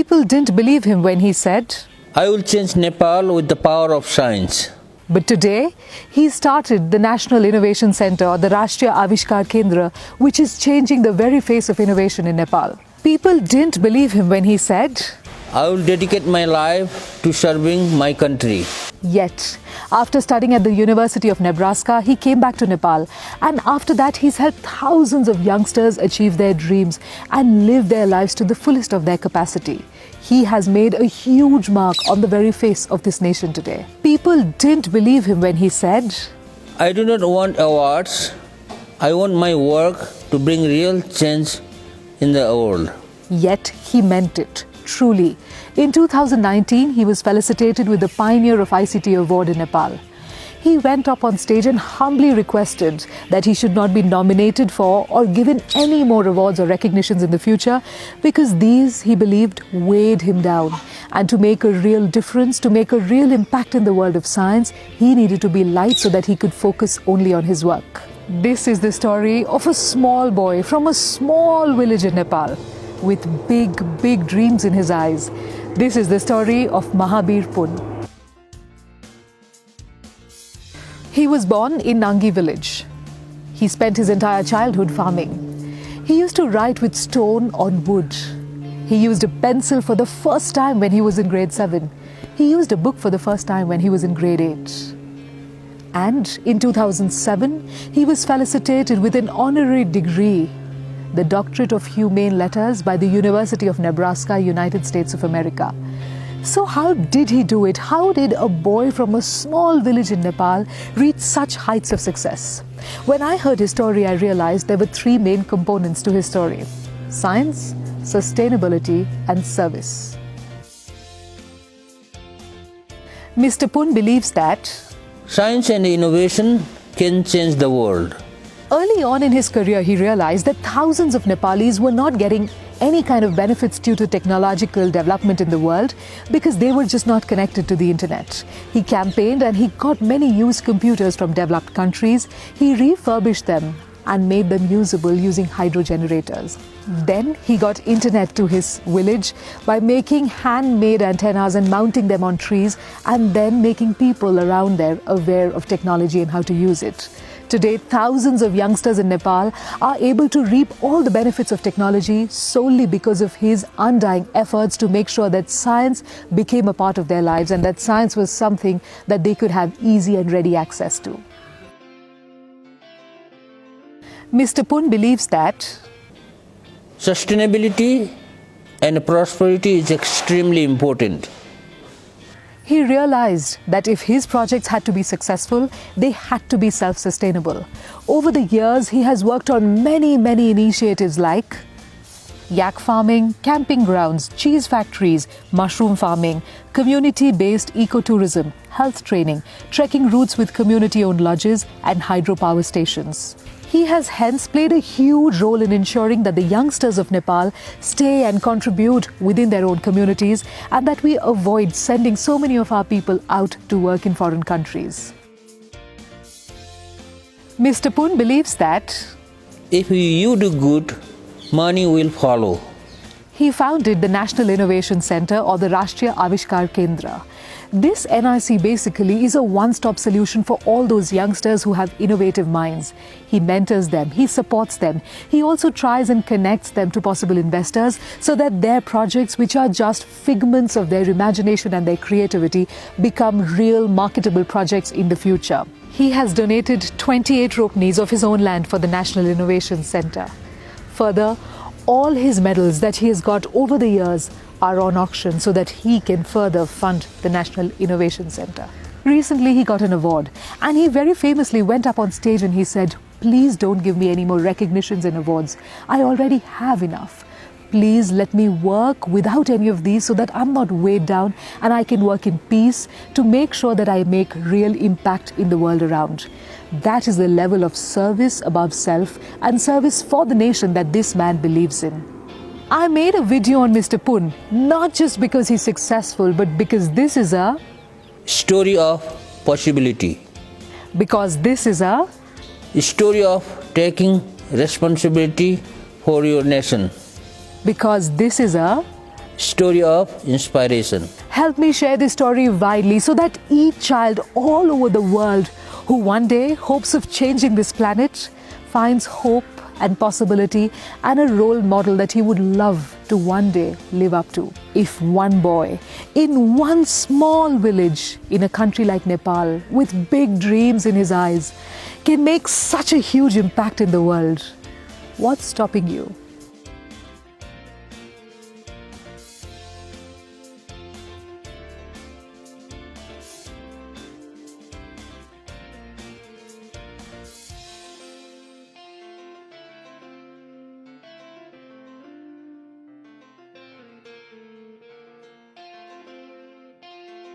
People didn't believe him when he said, I will change Nepal with the power of science. but today, he started the National Innovation Center, or the Rashtriya Avishkar Kendra, which is changing the very face of innovation in Nepal. People didn't believe him when he said, I will dedicate my life to serving my country. Yet, after studying at the University of Nebraska, he came back to Nepal, and after that he's helped thousands of youngsters achieve their dreams and live their lives to the fullest of their capacity. He has made a huge mark on the very face of this nation today. People didn't believe him when he said, I do not want awards. I want my work to bring real change in the world. Yet he meant it, truly. In 2019, he was felicitated with the Pioneer of ICT Award in Nepal. He went up on stage and humbly requested that he should not be nominated for or given any more awards or recognitions in the future, because these, he believed, weighed him down. And to make a real difference, to make a real impact in the world of science, he needed to be light so that he could focus only on his work. This is the story of a small boy from a small village in Nepal with big, big dreams in his eyes. This is the story of Mahabir Pun. He was born in Nangi village. He spent his entire childhood farming. He used to write with stone on wood. He used a pencil for the first time when he was in grade 7. He used a book for the first time when he was in grade 8. And in 2007, he was felicitated with an honorary degree, the Doctorate of Humane Letters by the University of Nebraska, United States of America. So how did he do it? How did a boy from a small village in Nepal reach such heights of success? When I heard his story, I realized there were 3 main components to his story: science, sustainability, and service. Mr. Pun believes that Science and innovation can change the world. early on in his career, he realized that thousands of Nepalis were not getting any kind of benefits due to technological development in the world because they were just not connected to the internet. He campaigned and he got many used computers from developed countries. He refurbished them and made them usable using hydro generators. Then he got internet to his village by making handmade antennas and mounting them on trees, and then making people around there aware of technology and how to use it. Today, thousands of youngsters in Nepal are able to reap all the benefits of technology solely because of his undying efforts to make sure that science became a part of their lives and that science was something that they could have easy and ready access to. Mr. Pun believes that Sustainability and prosperity is extremely important. he realized that if his projects had to be successful, they had to be self-sustainable. Over the years, he has worked on many initiatives like yak farming, camping grounds, cheese factories, mushroom farming, community-based ecotourism, health training, trekking routes with community-owned lodges, and hydropower stations. He has hence played a huge role in ensuring that the youngsters of Nepal stay and contribute within their own communities, and that we avoid sending so many of our people out to work in foreign countries. Mr. Pun believes that If you do good, money will follow. he founded the National Innovation Center, or the Rashtriya Avishkar Kendra. This NIC basically is a one-stop solution for all those youngsters who have innovative minds. He mentors them, he supports them. He also tries and connects them to possible investors so that their projects, which are just figments of their imagination and their creativity, become real marketable projects in the future. He has donated 28 ropenis of his own land for the National Innovation Center. Further, all his medals that he has got over the years are on auction so that he can further fund the National Innovation Center. Recently, he got an award, and he very famously went up on stage and he said, "Please don't give me any more recognitions and awards. I already have enough. Please let me work without any of these so that I'm not weighed down and I can work in peace to make sure that I make real impact in the world around." That is the level of service above self and service for the nation that this man believes in. I made a video on Mr. Pun, not just because he's successful, but because this is a Story of possibility. Because this is a Story of taking responsibility for your nation. Because this is a story of inspiration. Help me share this story widely so that each child all over the world who one day hopes of changing this planet finds hope and possibility and a role model that he would love to one day live up to. If one boy in one small village in a country like Nepal with big dreams in his eyes can make such a huge impact in the world, what's stopping you?